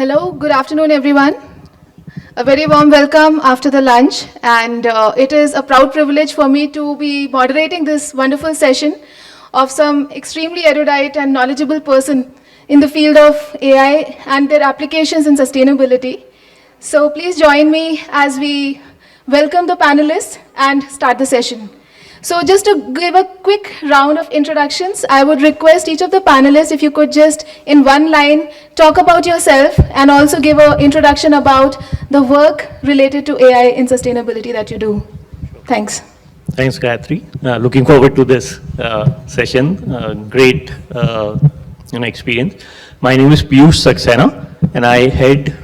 Hello, good afternoon, everyone. A very warm welcome after the lunch, and it is a proud privilege for me to be moderating this wonderful session of some extremely erudite and knowledgeable person in the field of AI and their applications in sustainability. So please join me as we welcome the panelists and start the session. So just to give a quick round of introductions, I would request each of the panelists if you could just in one line talk about yourself and also give an introduction about the work related to AI in sustainability that you do. Thanks. Thanks, Gayatri. Looking forward to this session. Great experience. My name is Piyush Saxena, and I head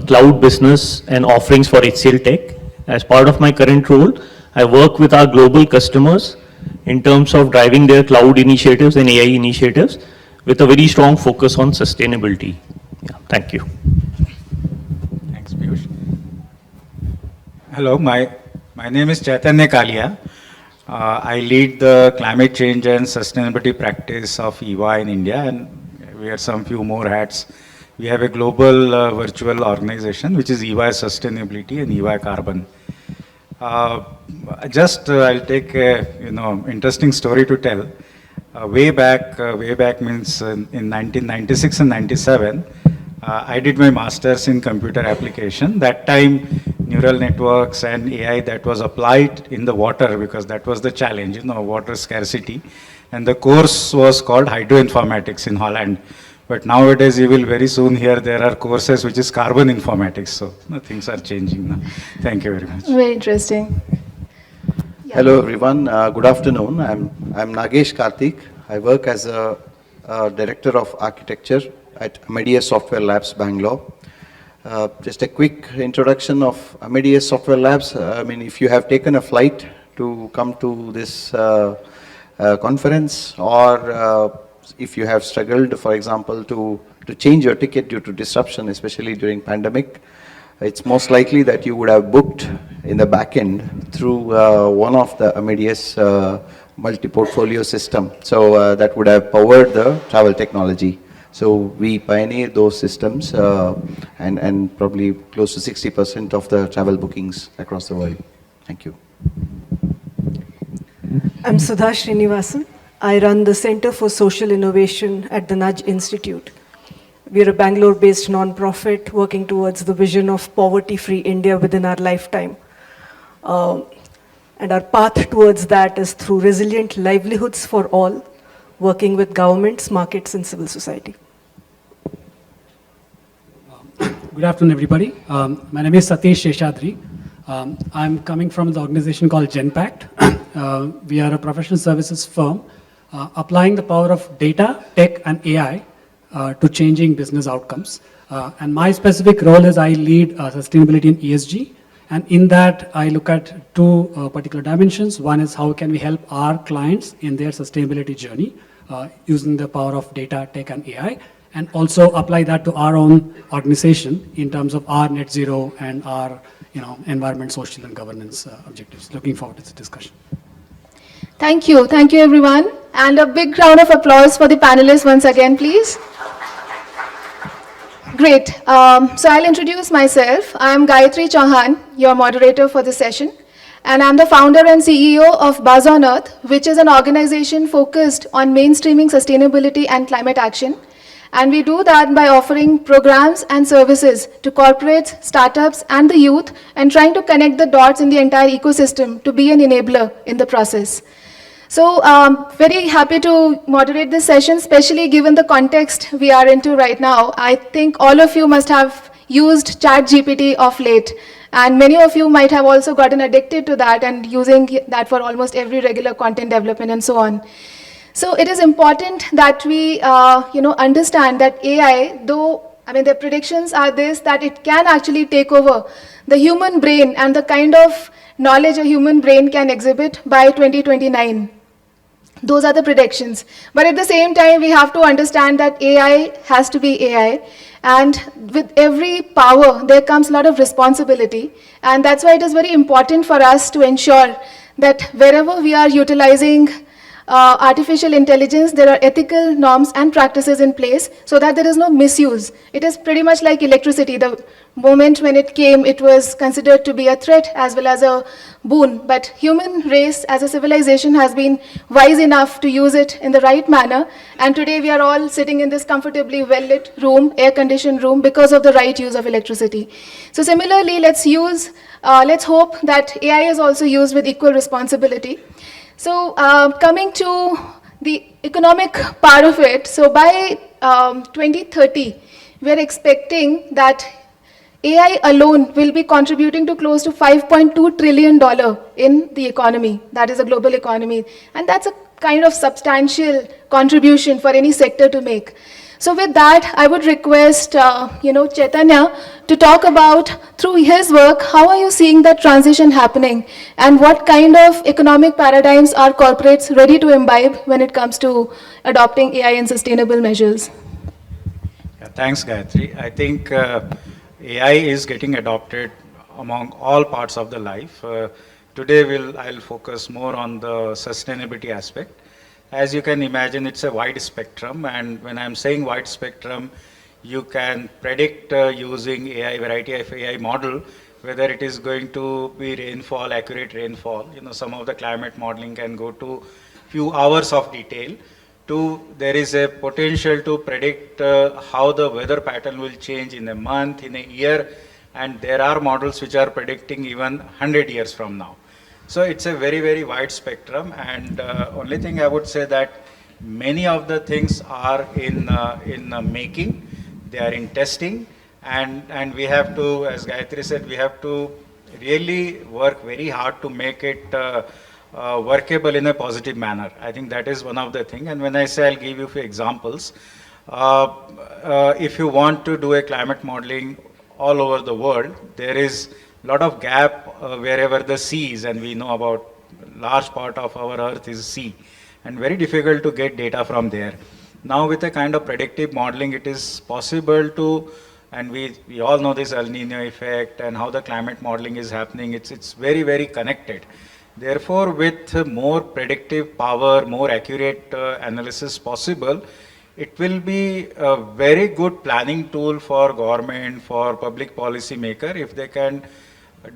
cloud business and offerings for HCLTech. As part of my current role, I work with our global customers in terms of driving their cloud initiatives and AI initiatives with a very strong focus on sustainability. Yeah, thank you. Thanks, Piyush. Hello, my name is Chaitanya Kalia. I lead the climate change and sustainability practice of EY in India, and we wear some few more hats. We have a global virtual organization, which is EY Sustainability and EY Carbon. I'll take a interesting story to tell. Way back means in 1996 and 97, I did my master's in computer application. That time, neural networks and AI that was applied in the water, because that was the challenge, water scarcity. And the course was called hydroinformatics in Holland. But nowadays, you will very soon hear there are courses which is carbon informatics. So things are changing now. Thank you very much. Very interesting. Yeah. Hello, everyone. Good afternoon. I'm Nagesh Kartheek. I work as a director of architecture at Amadeus Software Labs, Bangalore. Just a quick introduction of Amadeus Software Labs. I mean, if you have taken a flight to come to this conference, or if you have struggled, for example, to change your ticket due to disruption, especially during pandemic, it's most likely that you would have booked in the back end through one of the Amadeus multi-portfolio system. So that would have powered the travel technology. So we pioneered those systems and probably close to 60% of the travel bookings across the world. Thank you. I'm Sudha Srinivasan. I run the Center for Social Innovation at the Nudge Institute. We are a Bangalore-based non-profit working towards the vision of poverty-free India within our lifetime. And our path towards that is through resilient livelihoods for all, working with governments, markets, and civil society. Good afternoon, everybody. My name is Sathish Seshadri. I'm coming from the organization called Genpact. We are a professional services firm applying the power of data, tech, and AI to changing business outcomes. And my specific role is I lead sustainability and ESG. And in that, I look at two particular dimensions. One is how can we help our clients in their sustainability journey using the power of data, tech, and AI, and also apply that to our own organization in terms of our net zero and our environment, social, and governance objectives. Looking forward to this discussion. Thank you, everyone. And a big round of applause for the panelists once again, please. Great. So I'll introduce myself. I'm Gayatri Chauhan, your moderator for this session. And I'm the founder and CEO of BuzzOnEarth, which is an organization focused on mainstreaming sustainability and climate action. And we do that by offering programs and services to corporates, startups, and the youth, and trying to connect the dots in the entire ecosystem to be an enabler in the process. So very happy to moderate this session, especially given the context we are into right now. I think all of you must have used ChatGPT of late, and many of you might have also gotten addicted to that and using that for almost every regular content development and so on. So it is important that we understand that AI, though the predictions are this, that it can actually take over the human brain and the kind of knowledge a human brain can exhibit by 2029. Those are the predictions. But at the same time, we have to understand that AI has to be AI. And with every power, there comes a lot of responsibility. And that's why it is very important for us to ensure that wherever we are utilizing artificial intelligence, there are ethical norms and practices in place so that there is no misuse. It is pretty much like electricity. The moment when it came, it was considered to be a threat as well as a boon. But human race as a civilization has been wise enough to use it in the right manner. And today we are all sitting in this comfortably well-lit room, air-conditioned room, because of the right use of electricity. So similarly, let's hope that AI is also used with equal responsibility. So coming to the economic part of it, so by 2030, we are expecting that AI alone will be contributing to close to $5.2 trillion in the economy, that is a global economy. And that's a kind of substantial contribution for any sector to make. So with that, I would request, Chaitanya to talk about, through his work, how are you seeing that transition happening? And what kind of economic paradigms are corporates ready to imbibe when it comes to adopting AI and sustainable measures? Yeah, thanks, Gayatri. I think AI is getting adopted among all parts of the life. Today, I'll focus more on the sustainability aspect. As you can imagine, it's a wide spectrum, and when I'm saying wide spectrum, you can predict using AI, variety of AI model, whether it is going to be rainfall, accurate rainfall. Some of the climate modeling can go to few hours of detail. There is a potential to predict how the weather pattern will change in a month, in a year, and there are models which are predicting even 100 years from now. So it's a very, very wide spectrum, and only thing I would say that many of the things are in making, they are in testing, and we have to, as Gayatri said, we have to really work very hard to make it workable in a positive manner. I think that is one of the things, and when I say I'll give you a few examples, if you want to do a climate modeling all over the world, there is lot of gap wherever the sea is, and we know about large part of our earth is sea, and very difficult to get data from there. Now with a kind of predictive modeling, it is possible to, and we all know this El Nino effect and how the climate modeling is happening. It's very, very connected. Therefore, with more predictive power, more accurate analysis possible, it will be a very good planning tool for government, for public policy maker, if they can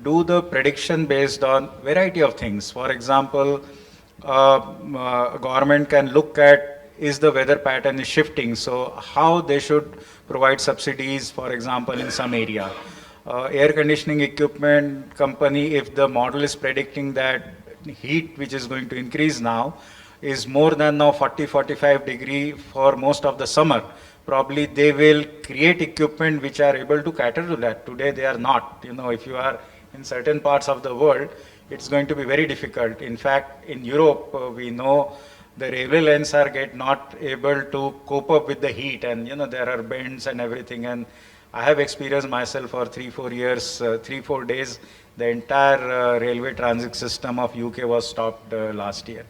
do the prediction based on variety of things. For example, government can look at, is the weather pattern is shifting, so how they should provide subsidies, for example, in some area. Air conditioning equipment company, if the model is predicting that heat which is going to increase now is more than now 40-45 degree for most of the summer, probably they will create equipment which are able to cater to that. Today they are not. If you are in certain parts of the world, it's going to be very difficult. In fact, in Europe, we know the railway lines are not able to cope up with the heat, and there are bends and everything. And I have experienced myself for 3-4 years, 3-4 days, the entire railway transit system of UK was stopped last year.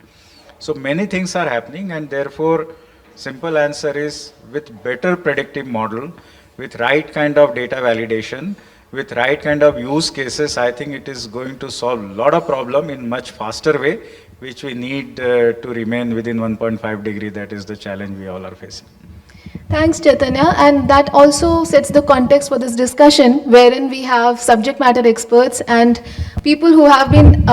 So many things are happening, and therefore, simple answer is, with better predictive model, with right kind of data validation, with right kind of use cases, I think it is going to solve a lot of problem in much faster way, which we need to remain within 1.5 degree. That is the challenge we all are facing. Thanks, Chaitanya. And that also sets the context for this discussion, wherein we have subject matter experts and people who have been,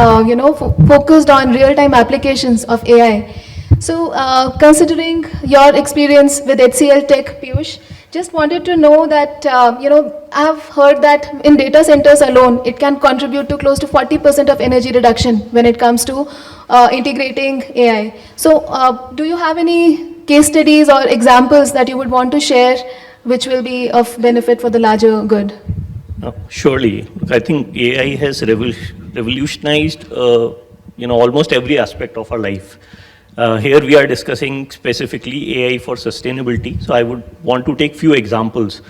focused on real-time applications of AI. So, considering your experience with HCLTech, Piyush, just wanted to know that, I have heard that in data centers alone, it can contribute to close to 40% of energy reduction when it comes to integrating AI. So, do you have any case studies or examples that you would want to share which will be of benefit for the larger good? Surely. I think AI has revolutionized, almost every aspect of our life. Here we are discussing specifically AI for sustainability. So I would want to take few examples.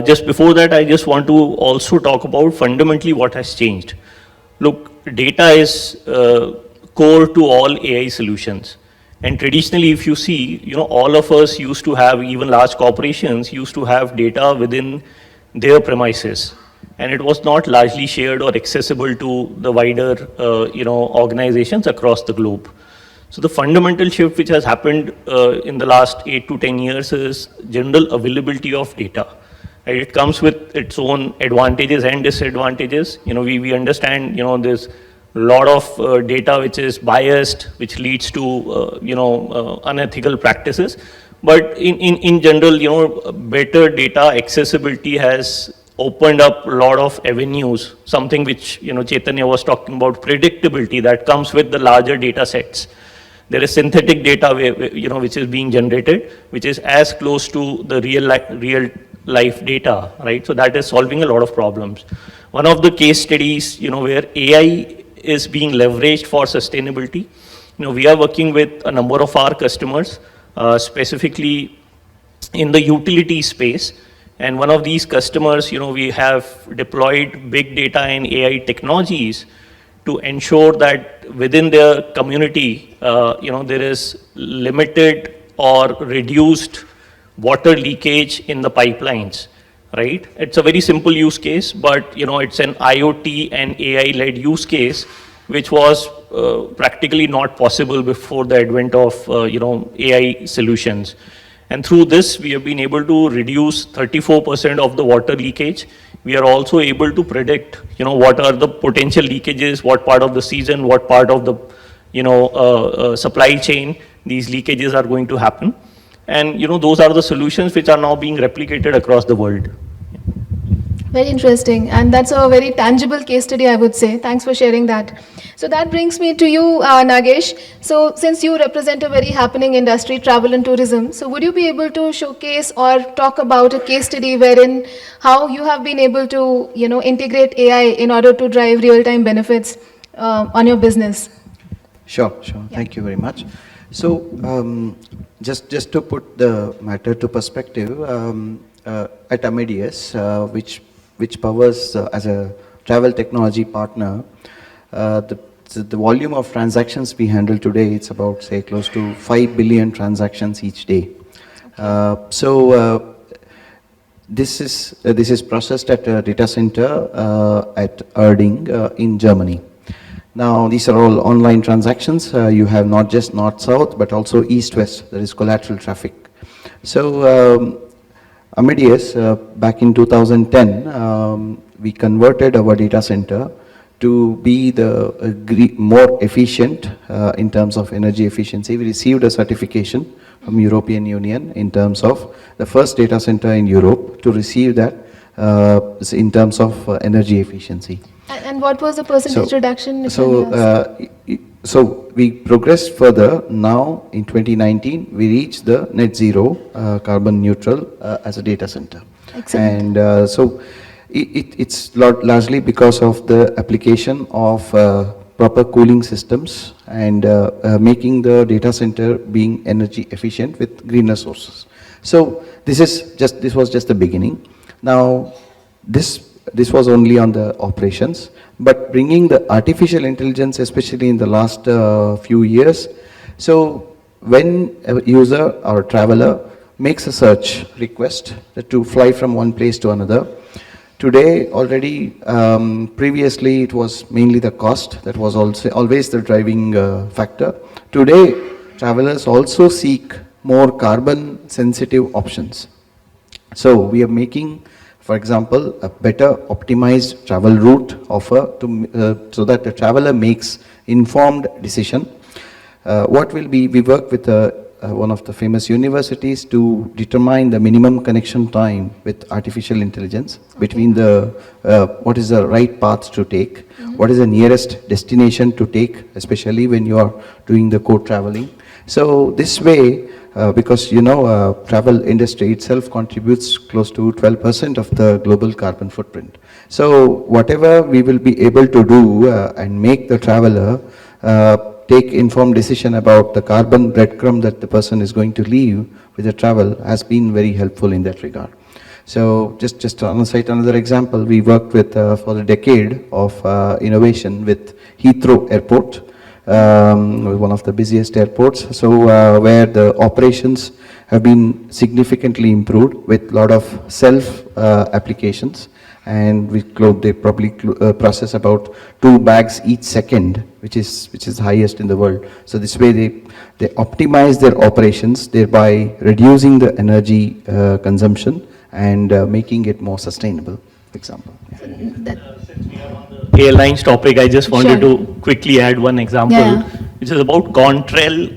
Just before that, I just want to also talk about fundamentally what has changed. Look, data is core to all AI solutions. And traditionally, if you see, all of us used to have, even large corporations used to have data within their premises. And it was not largely shared or accessible to the wider, organizations across the globe. So the fundamental shift which has happened in the last 8 to 10 years is general availability of data. Right? It comes with its own advantages and disadvantages. We understand, there's a lot of data which is biased, which leads to, unethical practices. But in general, better data accessibility has opened up a lot of avenues, something which, Chaitanya was talking about, predictability that comes with the larger data sets. There is synthetic data, which is being generated, which is as close to the real life data, right? So that is solving a lot of problems. One of the case studies, where AI is being leveraged for sustainability. We are working with a number of our customers, specifically in the utility space. And one of these customers, we have deployed big data and AI technologies to ensure that within their community, there is limited or reduced water leakage in the pipelines, right? It's a very simple use case, but it's an IoT and AI-led use case, which was practically not possible before the advent of AI solutions. And through this, we have been able to reduce 34% of the water leakage. We are also able to predict, what are the potential leakages, what part of the season, what part of the, supply chain these leakages are going to happen. And, those are the solutions which are now being replicated across the world. Very interesting, and that's a very tangible case study, I would say. Thanks for sharing that. So that brings me to you, Nagesh. So since you represent a very happening industry, travel and tourism, so would you be able to showcase or talk about a case study wherein how you have been able to, integrate AI in order to drive real-time benefits on your business? Sure. Thank you very much. So just to put the matter to perspective, at Amadeus, which powers as a travel technology partner, the volume of transactions we handle today, it's about, say, close to 5 billion transactions each day. So this is processed at a data center at Erding in Germany. Now, these are all online transactions. You have not just north-south, but also east-west, that is collateral traffic. So Amadeus, back in 2010, we converted our data center to be the more efficient in terms of energy efficiency. We received a certification from European Union in terms of the first data center in Europe to receive that in terms of energy efficiency. And what was the percentage reduction? So we progressed further. Now in 2019, we reached the net zero carbon neutral as a data center. Excellent. And so it's largely because of the application of proper cooling systems and making the data center being energy efficient with greener sources. So this was just the beginning. Now this was only on the operations, but bringing the artificial intelligence, especially in the last few years. So when a user or a traveler makes a search request to fly from one place to another, today already, previously it was mainly the cost that was also always the driving factor. Today, travelers also seek more carbon sensitive options. So we are making, for example, a better optimized travel route offer so that the traveler makes informed decision. What will be, we work with one of the famous universities to determine the minimum connection time with artificial intelligence between what is the right path to take, what is the nearest destination to take, especially when you are doing the co-traveling. So this way, because travel industry itself contributes close to 12% of the global carbon footprint. So whatever we will be able to do and make the traveler take informed decision about the carbon breadcrumb that the person is going to leave with the travel has been very helpful in that regard. So just to cite another example, we worked with for a decade of innovation with Heathrow Airport, one of the busiest airports. So where the operations have been significantly improved with a lot of self applications. and with cloud they probably process about 2 bags each second, which is highest in the world. So this way they optimize their operations, thereby reducing the energy consumption and making it more sustainable, for example. Airlines topic, I just wanted Sure. to quickly add one example, Yeah. which is about contrail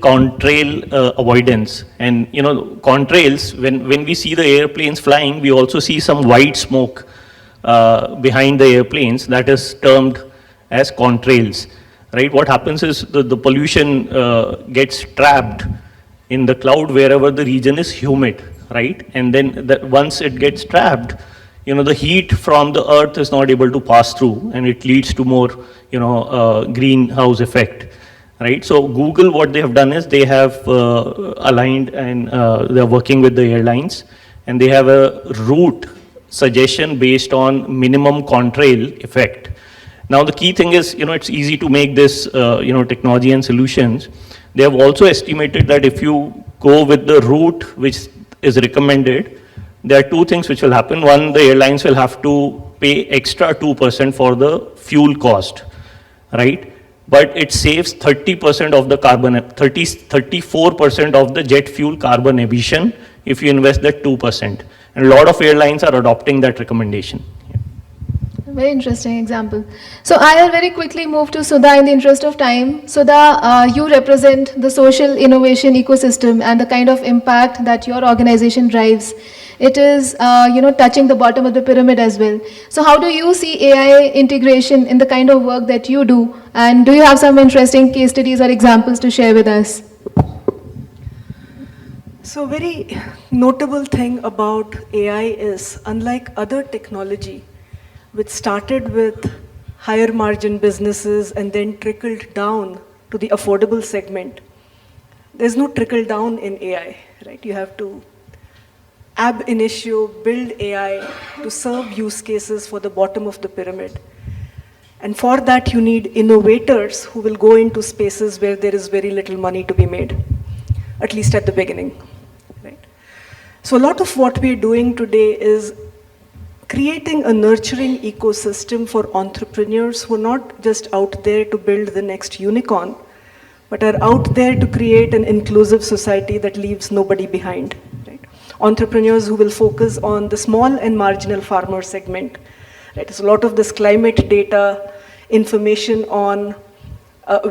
avoidance. And you know, contrails, when we see the airplanes flying, we also see some white smoke behind the airplanes that is termed as contrails, right? What happens is the pollution gets trapped in the cloud wherever the region is humid, right? And then once it gets trapped, you know, the heat from the earth is not able to pass through, and it leads to more, you know, greenhouse effect, right? So Google, what they have done is they have aligned and they're working with the airlines, and they have a route suggestion based on minimum contrail effect. Now the key thing is, you know, it's easy to make this, you know, technology and solutions. They have also estimated that if you go with the route which is recommended, there are two things which will happen. One, the airlines will have to pay extra 2% for the fuel cost, right? But it saves 30% of the 34% of the jet fuel carbon emission if you invest that 2%. And a lot of airlines are adopting that recommendation. Very interesting example. So I'll very quickly move to Sudha in the interest of time. Sudha, you represent the social innovation ecosystem and the kind of impact that your organization drives. It is, you know, touching the bottom of the pyramid as well. So how do you see AI integration in the kind of work that you do? And do you have some interesting case studies or examples to share with us? So very notable thing about AI is, unlike other technology, which started with higher margin businesses and then trickled down to the affordable segment, there's no trickle down in AI, right? You have to ab initio build AI to serve use cases for the bottom of the pyramid. And for that, you need innovators who will go into spaces where there is very little money to be made, at least at the beginning, right? So a lot of what we're doing today is creating a nurturing ecosystem for entrepreneurs who are not just out there to build the next unicorn, but are out there to create an inclusive society that leaves nobody behind, right? Entrepreneurs who will focus on the small and marginal farmer segment, right? So a lot of this climate data, information on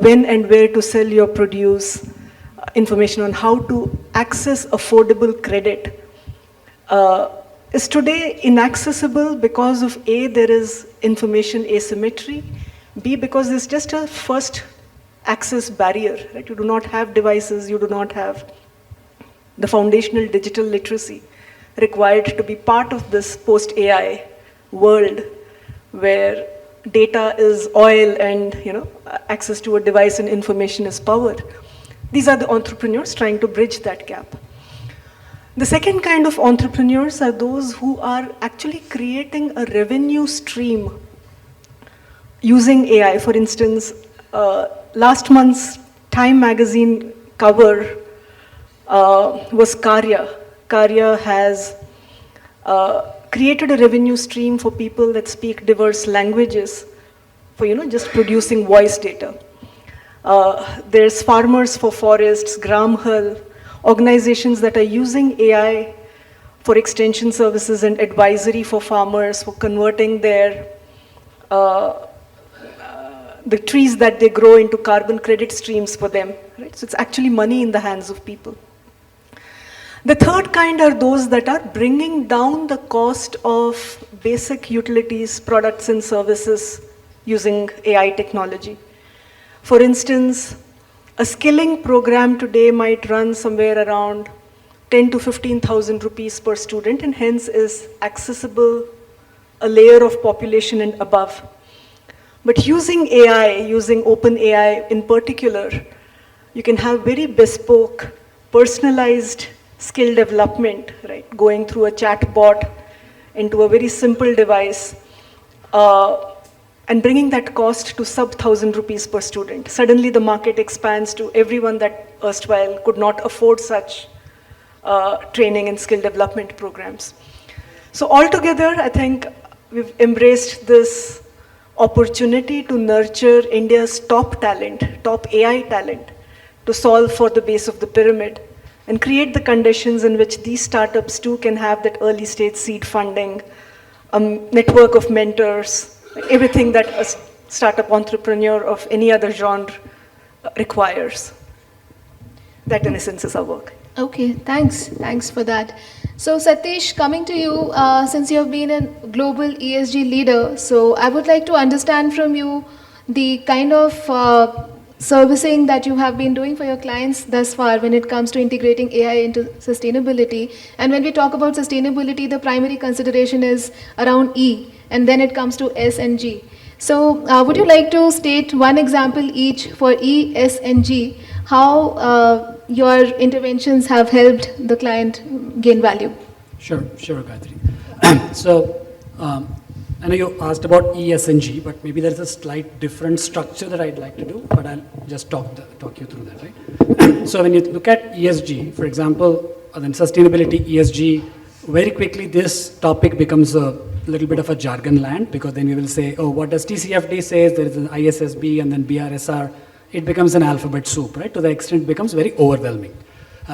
when and where to sell your produce, information on how to access affordable credit, is today inaccessible because of A, there is information asymmetry, B, because there's just a first access barrier, right? You do not have devices, you do not have the foundational digital literacy required to be part of this post-AI world where data is oil and, you know, access to a device and information is power. These are the entrepreneurs trying to bridge that gap. The second kind of entrepreneurs are those who are actually creating a revenue stream using AI. For instance, last month's Time magazine cover was Kalia. Kalia has created a revenue stream for people that speak diverse languages for, you know, just producing voice data. There's Farmers for Forests, Gramhal, organizations that are using AI for extension services and advisory for farmers, for converting their the trees that they grow into carbon credit streams for them, right? So it's actually money in the hands of people. The third kind are those that are bringing down the cost of basic utilities, products and services using AI technology. For instance, a skilling program today might run somewhere around 10 to 15,000 rupees per student, and hence is accessible a layer of population and above. But using AI, using open AI in particular, you can have very bespoke, personalized skill development, right? Going through a chat bot into a very simple device, and bringing that cost to sub 1,000 rupees per student. Suddenly the market expands to everyone that erstwhile could not afford such training and skill development programs. So altogether, I think we've embraced this opportunity to nurture India's top talent, top AI talent, to solve for the base of the pyramid and create the conditions in which these startups too can have that early stage seed funding, a network of mentors, everything that a startup entrepreneur of any other genre requires. That in essence is our work. Okay, thanks. Thanks for that. So Sathish, coming to you, since you have been a global ESG leader, so I would like to understand from you the kind of servicing that you have been doing for your clients thus far when it comes to integrating AI into sustainability. And when we talk about sustainability, the primary consideration is around E, and then it comes to S and G. So would you like to state one example each for E, S, and G, how your interventions have helped the client gain value? Sure, Gayatri. So, I know you asked about E, S, and G, but maybe there's a slight different structure that I'd like to do, but I'll just talk you through that, right? So when you look at ESG, for example, then sustainability, ESG, very quickly this topic becomes a little bit of a jargon land, because then we will say, oh, what does TCFD say? There is an ISSB and then BRSR. It becomes an alphabet soup, right? To the extent it becomes very overwhelming.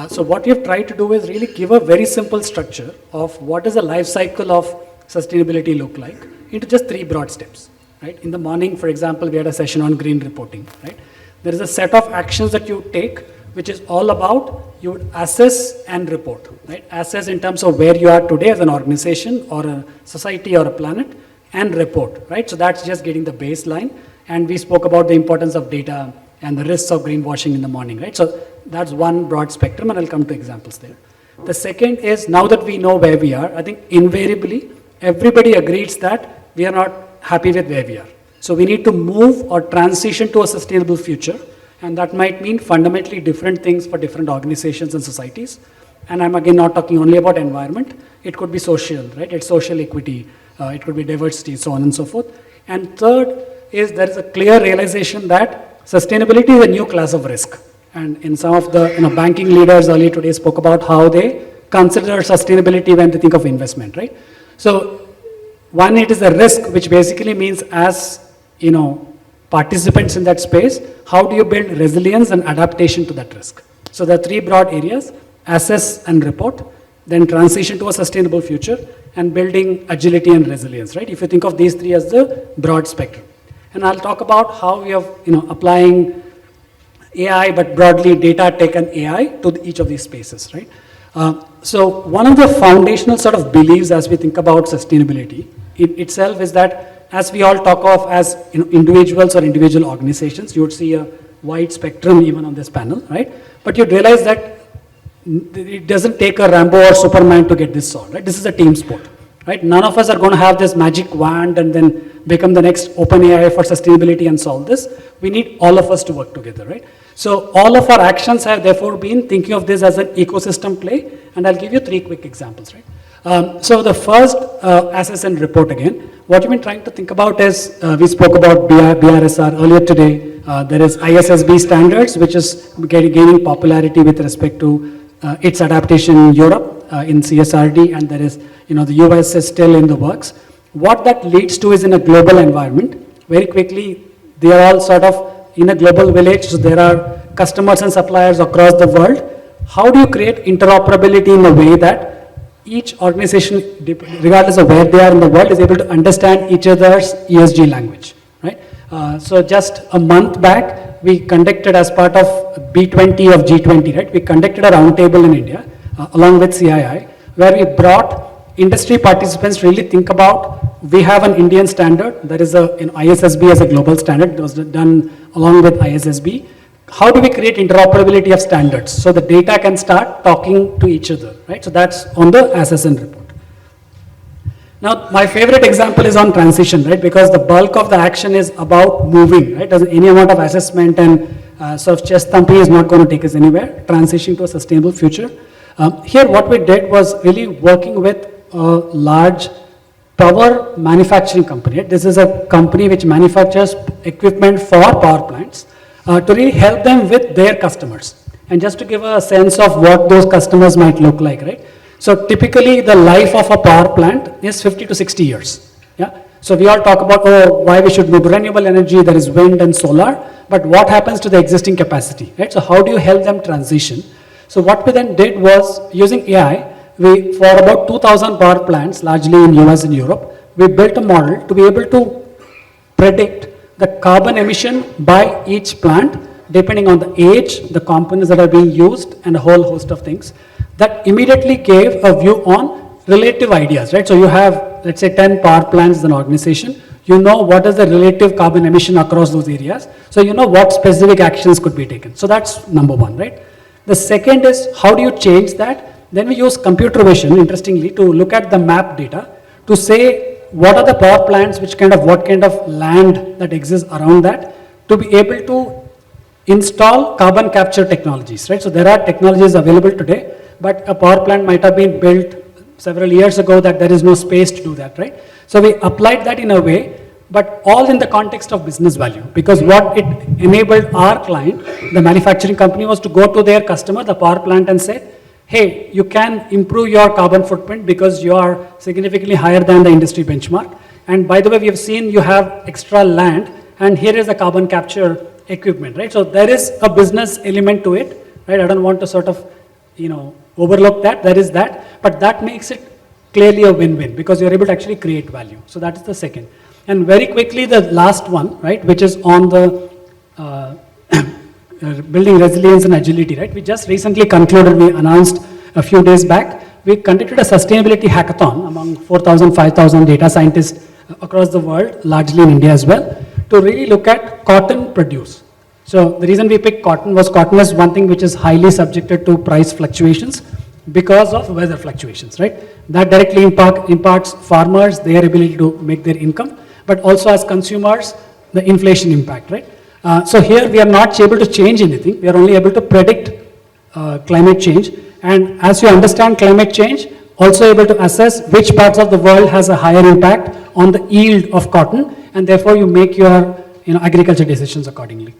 So what we have tried to do is really give a very simple structure of what does the life cycle of sustainability look like into just 3 broad steps, right? In the morning, for example, we had a session on green reporting, right? There is a set of actions that you take, which is all about you would assess and report, right? Assess in terms of where you are today as an organization or a society or a planet, and report, right? So that's just getting the baseline. And we spoke about the importance of data and the risks of greenwashing in the morning, right? So that's one broad spectrum, and I'll come to examples there. The second is, now that we know where we are, I think invariably everybody agrees that we are not happy with where we are. So we need to move or transition to a sustainable future, and that might mean fundamentally different things for different organizations and societies. And I'm again not talking only about environment, it could be social, right? It's social equity, it could be diversity, so on and so forth. And third is there is a clear realization that sustainability is a new class of risk. And in some of the banking leaders earlier today spoke about how they consider sustainability when they think of investment, right? So one, it is a risk, which basically means as participants in that space, how do you build resilience and adaptation to that risk? So there are 3 broad areas: assess and report, then transition to a sustainable future, and building agility and resilience, right? If you think of these 3 as the broad spectrum. And I'll talk about how we have, applying AI, but broadly data, tech, and AI to each of these spaces, right? So one of the foundational sort of beliefs as we think about sustainability itself is that as we all talk of as individuals or individual organizations, you would see a wide spectrum even on this panel, right? But you'd realize that it doesn't take a Rambo or Superman to get this solved, right? This is a team sport, right? None of us are going to have this magic wand and then become the next OpenAI for sustainability and solve this. We need all of us to work together, right? So all of our actions have therefore been thinking of this as an ecosystem play, and I'll give you 3 quick examples, right? So the first, assess and report again. What we've been trying to think about is, we spoke about BRSR earlier today. There is ISSB standards, which is gaining popularity with respect to its adaptation in Europe, in CSRD, and there is, the US is still in the works. What that leads to is in a global environment, very quickly, they are all sort of in a global village, so there are customers and suppliers across the world. How do you create interoperability in a way that each organization, regardless of where they are in the world, is able to understand each other's ESG language, right? So just a month back, we conducted as part of B20 of G20, right? We conducted a roundtable in India, along with CII, where we brought industry participants to really think about, we have an Indian standard, that is ISSB as a global standard, it was done along with ISSB. How do we create interoperability of standards so the data can start talking to each other, right? So that's on the assess and report. Now, my favorite example is on transition, right? Because the bulk of the action is about moving, right? Any amount of assessment and sort of chest thumping is not going to take us anywhere. Transitioning to a sustainable future. Here, what we did was really working with a large power manufacturing company. Right? This is a company which manufactures equipment for power plants to really help them with their customers. And just to give a sense of what those customers might look like, right? So typically the life of a power plant is 50 to 60 years, Yeah. So we all talk about, oh, why we should move to renewable energy, there is wind and solar, but what happens to the existing capacity, right? So how do you help them transition? So what we then did was, using AI, we, for about 2,000 power plants, largely in US and Europe, we built a model to be able to predict the carbon emission by each plant, depending on the age, the components that are being used, and a whole host of things. That immediately gave a view on relative ideas, right? So you have, let's say, 10 power plants as an organization. You know what is the relative carbon emission across those areas. So you know what specific actions could be taken. So that's number one, right? The second is, how do you change that? Then we use computer vision, interestingly, to look at the map data to say what are the power plants, what kind of land that exists around that, to be able to install carbon capture technologies, right? So there are technologies available today, but a power plant might have been built several years ago that there is no space to do that, right? So we applied that in a way, but all in the context of business value, because what it enabled our client, the manufacturing company, was to go to their customer, the power plant, and say, hey, you can improve your carbon footprint because you are significantly higher than the industry benchmark. And by the way, we have seen you have extra land, and here is the carbon capture equipment, right? So there is a business element to it, right? I don't want to sort of, overlook that. There is that, but that makes it clearly a win-win because you're able to actually create value. So that is the second. And very quickly, the last one, right, which is on the building resilience and agility, right? We just recently concluded, we announced a few days back, we conducted a sustainability hackathon among 4,000, 5,000 data scientists across the world, largely in India as well, to really look at cotton produce. So the reason we picked cotton is one thing which is highly subjected to price fluctuations because of weather fluctuations, right? That directly impacts farmers, their ability to make their income, but also as consumers, the inflation impact, right? So here we are not able to change anything. We are only able to predict climate change. And as you understand climate change, also able to assess which parts of the world has a higher impact on the yield of cotton, and therefore you make your agriculture decisions accordingly.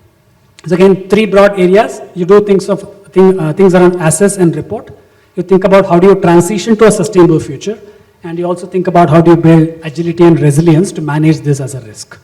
So again, three broad areas. You do things around assess and report. You think about how do you transition to a sustainable future, and you also think about how do you build agility and resilience to manage this as a risk.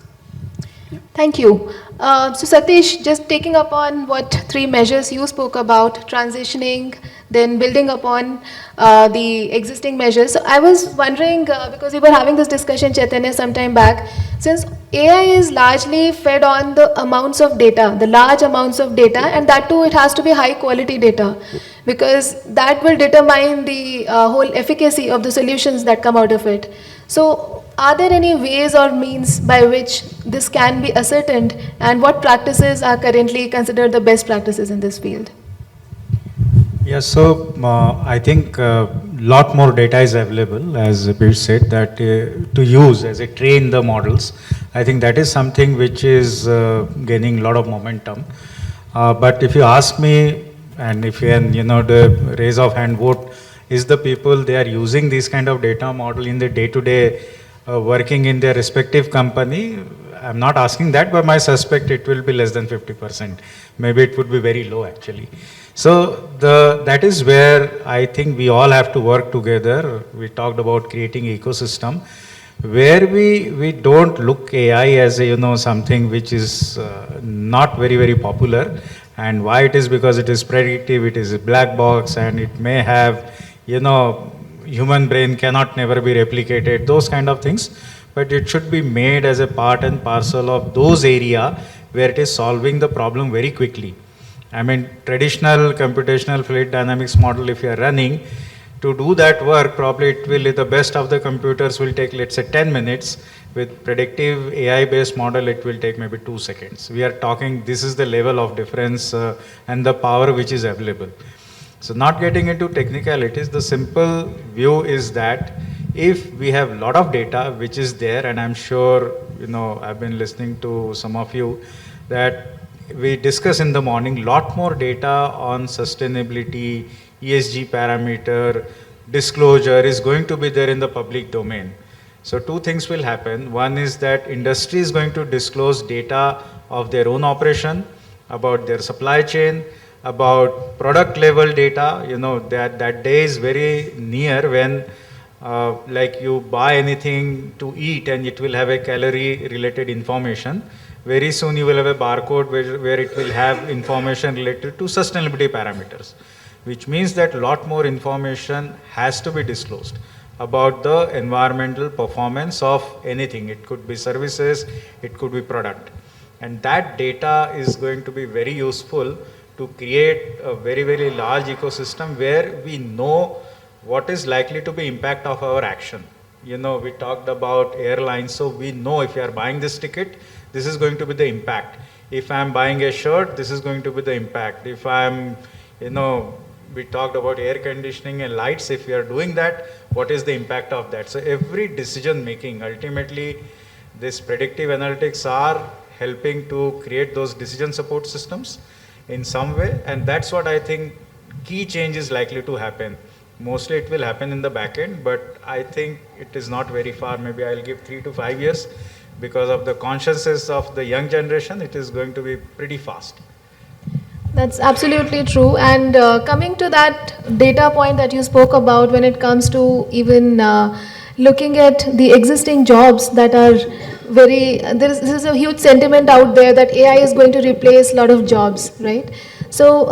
Thank you. So Sathish, just taking up on what three measures you spoke about, transitioning, then building upon the existing measures. So I was wondering, because we were having this discussion, Chaitanya, some time back, since AI is largely fed on the amounts of data, the large amounts of data, and that too, it has to be high quality data, because that will determine the whole efficacy of the solutions that come out of it. So are there any ways or means by which this can be ascertained, and what practices are currently considered the best practices in this field? Yes, so I think lot more data is available, as Piyush said, that to use as a train the models. I think that is something which is gaining a lot of momentum. But if you ask me, and if you can, the raise of hand vote, is the people they are using this kind of data model in the day-to-day working in their respective company? I'm not asking that, but my suspect it will be less than 50%. Maybe it would be very low actually. So that is where I think we all have to work together. We talked about creating ecosystem where we don't look AI as a, something which is not very, very popular. And why it is? Because it is predictive, it is a black box, and it may have, human brain cannot never be replicated, those kind of things. But it should be made as a part and parcel of those area where it is solving the problem very quickly. I mean, traditional computational fluid dynamics model, if you are running, to do that work, probably it will, the best of the computers will take, let's say, 10 minutes. With predictive AI-based model, it will take maybe 2 seconds. We are talking, this is the level of difference and the power which is available. So not getting into technicalities, the simple view is that if we have a lot of data which is there, and I'm sure, I've been listening to some of you, that we discuss in the morning, lot more data on sustainability, ESG parameter, disclosure is going to be there in the public domain. So two things will happen. One is that industry is going to disclose data of their own operation, about their supply chain, about product level data. That day is very near when like you buy anything to eat and it will have a calorie related information. Very soon you will have a barcode where it will have information related to sustainability parameters, which means that a lot more information has to be disclosed about the environmental performance of anything. It could be services, it could be product. And that data is going to be very useful to create a very, very large ecosystem where we know what is likely to be impact of our action. You know, we talked about airlines, so we know if you are buying this ticket, this is going to be the impact. If I'm buying a shirt, this is going to be the impact. If I'm, you know, we talked about air conditioning and lights. If you are doing that, what is the impact of that? So every decision making, ultimately, this predictive analytics are helping to create those decision support systems in some way. And that's what I think key change is likely to happen. Mostly it will happen in the back end, but I think it is not very far. Maybe I'll give 3 to 5 years. Because of the consciousness of the young generation, it is going to be pretty fast. That's absolutely true. And coming to that data point that you spoke about when it comes to even looking at the existing jobs that are this is a huge sentiment out there that AI is going to replace a lot of jobs, right? So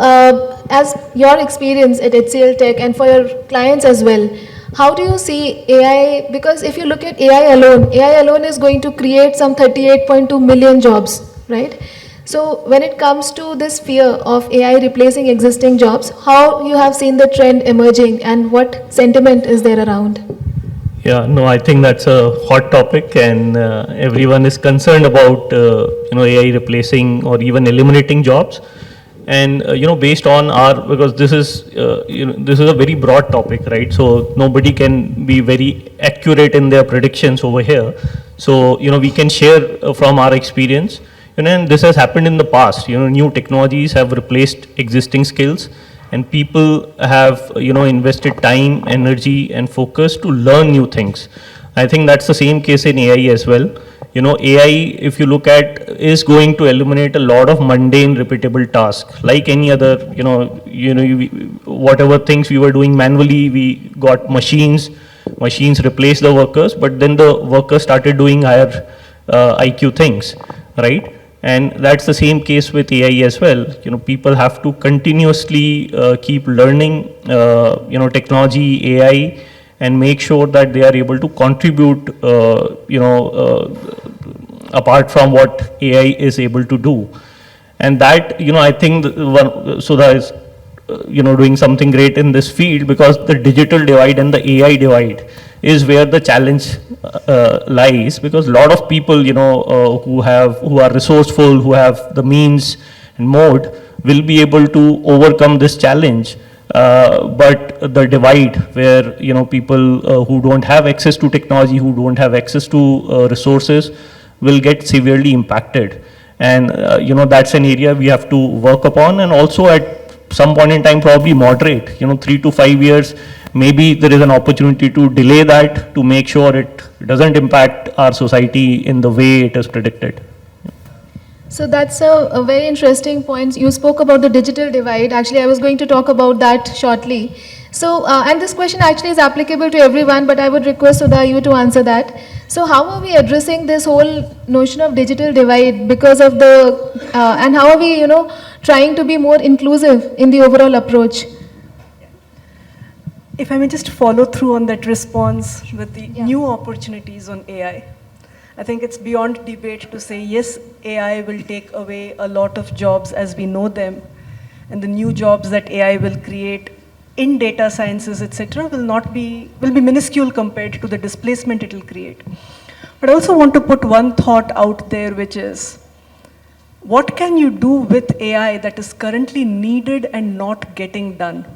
as your experience at HCLTech and for your clients as well, how do you see AI? Because if you look at AI alone is going to create some 38.2 million jobs, right? So when it comes to this fear of AI replacing existing jobs, how you have seen the trend emerging and what sentiment is there around? Yeah, no, I think that's a hot topic, and everyone is concerned about AI replacing or even eliminating jobs. And based on because this is this is a very broad topic, right? So nobody can be very accurate in their predictions over here. So we can share from our experience. And this has happened in the past. New technologies have replaced existing skills, and people have invested time, energy, and focus to learn new things. I think that's the same case in AI as well. AI, if you look at, is going to eliminate a lot of mundane, repeatable tasks. Like any other, whatever things we were doing manually, we got machines. Machines replaced the workers, but then the workers started doing higher IQ things, right? And that's the same case with AI as well. People have to continuously keep learning, technology, AI, and make sure that they are able to contribute, apart from what AI is able to do. And that, I think Sudha is, doing something great in this field, because the digital divide and the AI divide is where the challenge lies, because a lot of people, who are resourceful, who have the means and mode, will be able to overcome this challenge. But the divide where people who don't have access to technology, who don't have access to resources, will get severely impacted. And that's an area we have to work upon, and also at some point in time probably moderate. 3 to 5 years, maybe there is an opportunity to delay that, to make sure it doesn't impact our society in the way it is predicted. So that's a very interesting point. You spoke about the digital divide. Actually, I was going to talk about that shortly. So, and this question actually is applicable to everyone, but I would request Sudha you to answer that. So how are we addressing this whole notion of digital divide because of the, and how are we, trying to be more inclusive in the overall approach? If I may just follow through on that response with the new opportunities on AI. I think it's beyond debate to say, yes, AI will take away a lot of jobs as we know them, and the new jobs that AI will create in data sciences, etc., will be minuscule compared to the displacement it will create. But I also want to put one thought out there, which is, what can you do with AI that is currently needed and not getting done?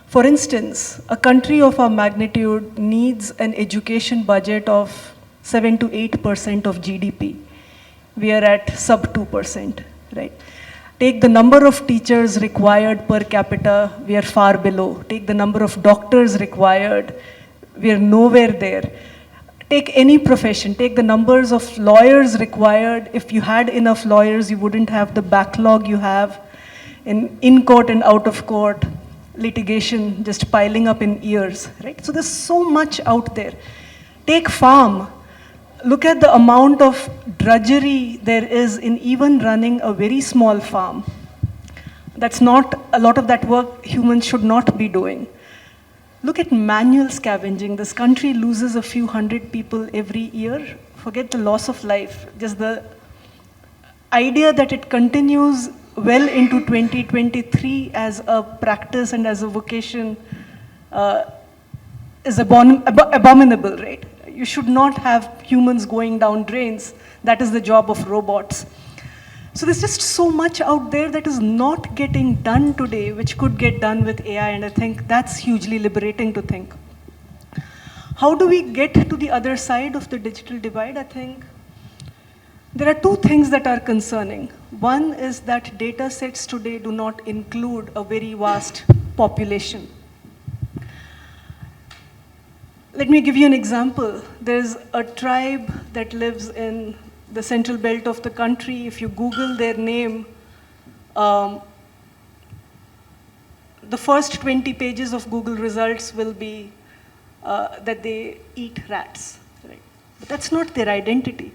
For instance, a country of our magnitude needs an education budget of 7 to 8% of GDP. We are at sub 2%, right? Take the number of teachers required per capita, we are far below. Take the number of doctors required, we are nowhere there. Take any profession, take the numbers of lawyers required. If you had enough lawyers, you wouldn't have the backlog you have in court and out of court. litigation just piling up in years, right? So there's so much out there. Take farm. Look at the amount of drudgery there is in even running a very small farm. That's not, a lot of that work humans should not be doing. Look at manual scavenging. This country loses a few hundred people every year. Forget the loss of life. Just the idea that it continues well into 2023 as a practice and as a vocation is abominable, right? You should not have humans going down drains. That is the job of robots. So there's just so much out there that is not getting done today, which could get done with AI, and I think that's hugely liberating to think. How do we get to the other side of the digital divide? I think there are two things that are concerning. One is that data sets today do not include a very vast population. Let me give you an example. There's a tribe that lives in the central belt of the country. If you Google their name, the first 20 pages of Google results will be that they eat rats, right? But that's not their identity.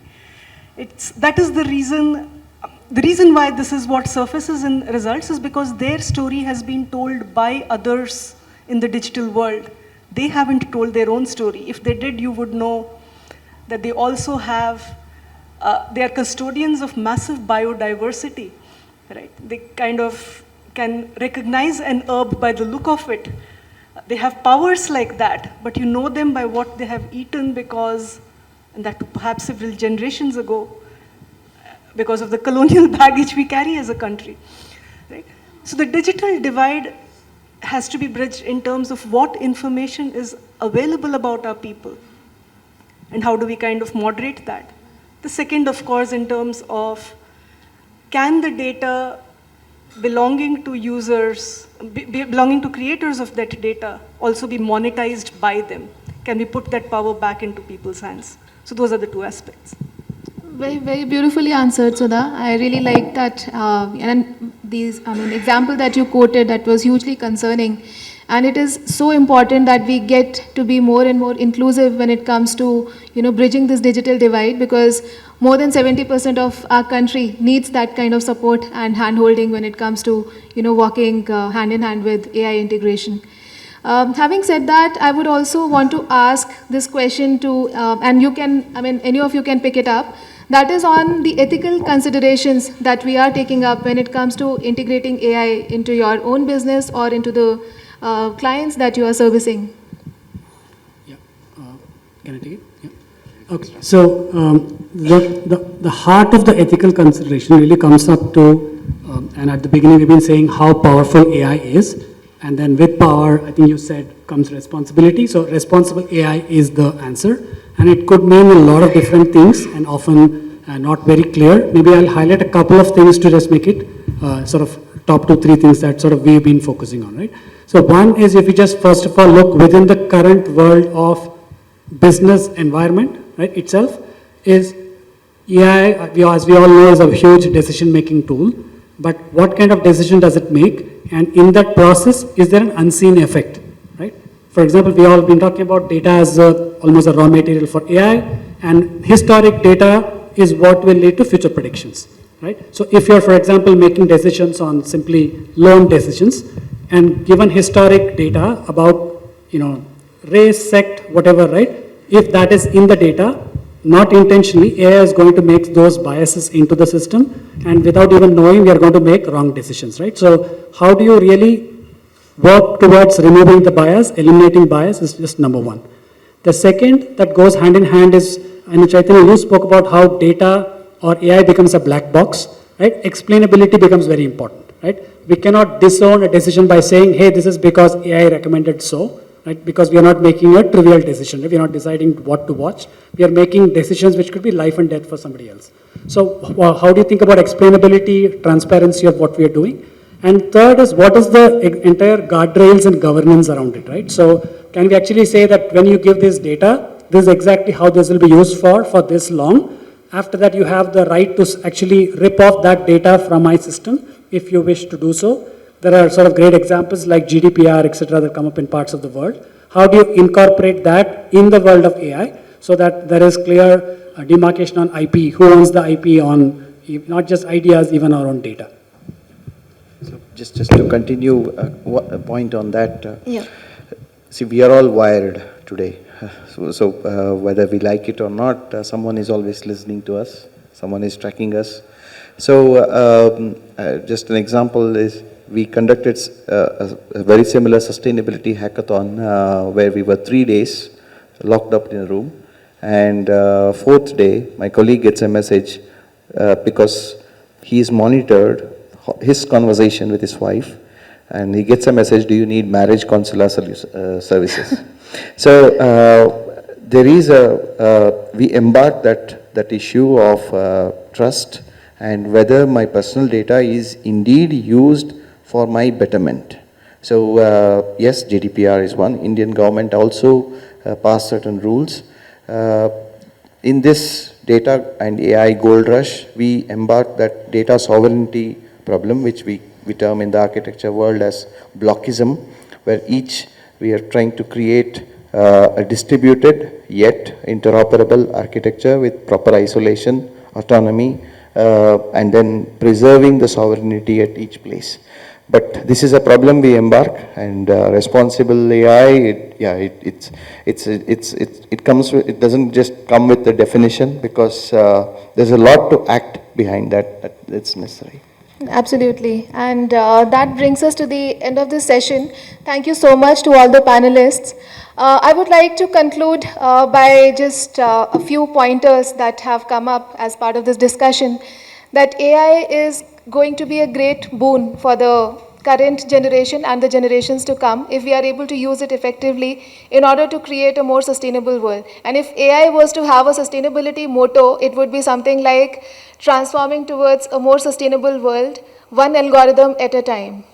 That is the reason why this is what surfaces in results is because their story has been told by others in the digital world. They haven't told their own story. If they did, you would know that they also have, they are custodians of massive biodiversity, right? They kind of can recognize an herb by the look of it. They have powers like that, but you know them by what they have eaten because, and that perhaps several generations ago, because of the colonial baggage we carry as a country, right? So the digital divide has to be bridged in terms of what information is available about our people and how do we kind of moderate that. The second, of course, in terms of can the data belonging to users, belonging to creators of that data also be monetized by them? Can we put that power back into people's hands? So those are the two aspects. Very, very beautifully answered, Sudha. I really like that. And example that you quoted, that was hugely concerning. And it is so important that we get to be more and more inclusive when it comes to, bridging this digital divide, because more than 70% of our country needs that kind of support and hand-holding when it comes to, walking hand in hand with AI integration. Having said that, I would also want to ask this question to, and you can, any of you can pick it up. That is on the ethical considerations that we are taking up when it comes to integrating AI into your own business or into the clients that you are servicing. Yeah, can I take it? Yeah. Okay. So the heart of the ethical consideration really comes up to, and at the beginning we've been saying how powerful AI is, and then with power, I think you said, comes responsibility. So responsible AI is the answer. And it could mean a lot of different things and often not very clear. Maybe I'll highlight a couple of things to just make it sort of top 2-3 things that sort of we've been focusing on, right? So one is if you just first of all look within the current world of business environment, right, itself, is AI, as we all know, is a huge decision-making tool. But what kind of decision does it make? And in that process, is there an unseen effect, right? For example, we all been talking about data as almost a raw material for AI, and historic data is what will lead to future predictions, right? So if you're, for example, making decisions on simply loan decisions, and given historic data about, race, sect, whatever, right? If that is in the data, not intentionally, AI is going to make those biases into the system, and without even knowing, we are going to make wrong decisions, right? So how do you really work towards removing the bias, eliminating bias is just number one. The second that goes hand in hand is, I know Chaitanya, you spoke about how data or AI becomes a black box, right? Explainability becomes very important, right? We cannot disown a decision by saying, hey, this is because AI recommended so, right? Because we are not making a trivial decision. We are not deciding what to watch. We are making decisions which could be life and death for somebody else. So how do you think about explainability, transparency of what we are doing? And third is, what is the entire guardrails and governance around it, right? So can we actually say that when you give this data, this is exactly how this will be used for this long. After that, you have the right to actually rip off that data from my system if you wish to do so. there are sort of great examples like GDPR, etc., that come up in parts of the world. How do you incorporate that in the world of AI so that there is clear demarcation on IP, who owns the IP on not just ideas, even our own data? So just to continue a point on that, Yeah. see, we are all wired today. So whether we like it or not, someone is always listening to us, someone is tracking us. So just an example is we conducted a very similar sustainability hackathon where we were 3 days locked up in a room. And fourth day, my colleague gets a message because he's monitored his conversation with his wife, and he gets a message, do you need marriage consular services? So there is we embark that issue of trust and whether my personal data is indeed used for my betterment. So yes, GDPR is one. Indian government also passed certain rules. In this data and AI gold rush, we embark that data sovereignty problem, which we term in the architecture world as blockism, where we are trying to create a distributed yet interoperable architecture with proper isolation, autonomy, and then preserving the sovereignty at each place. But this is a problem we embark, and responsible AI, it doesn't just come with the definition, because there's a lot to act behind that it's necessary. Absolutely. And that brings us to the end of this session. Thank you so much to all the panelists. I would like to conclude by just a few pointers that have come up as part of this discussion, that AI is going to be a great boon for the current generation and the generations to come if we are able to use it effectively in order to create a more sustainable world. And if AI was to have a sustainability motto, it would be something like transforming towards a more sustainable world, one algorithm at a time.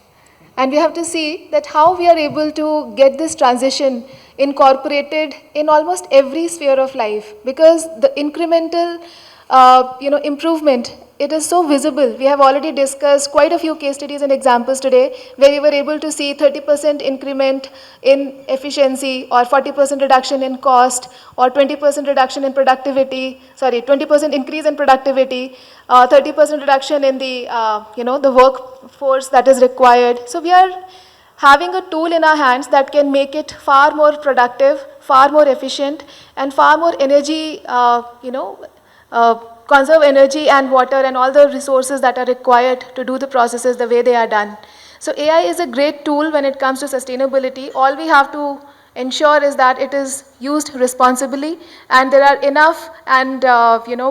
And we have to see that how we are able to get this transition incorporated in almost every sphere of life, because the incremental improvement, it is so visible. We have already discussed quite a few case studies and examples today where we were able to see 30% increment in efficiency, or 40% reduction in cost, or 20% reduction in productivity, 20% increase in productivity, 30% reduction in the workforce that is required. So we are having a tool in our hands that can make it far more productive, far more efficient, and far more energy, conserve energy and water and all the resources that are required to do the processes the way they are done. So AI is a great tool when it comes to sustainability. All we have to ensure is that it is used responsibly, and there are enough and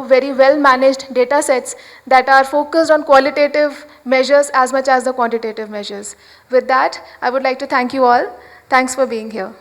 very well managed data sets that are focused on qualitative measures as much as the quantitative measures. With that, I would like to thank you all. Thanks for being here.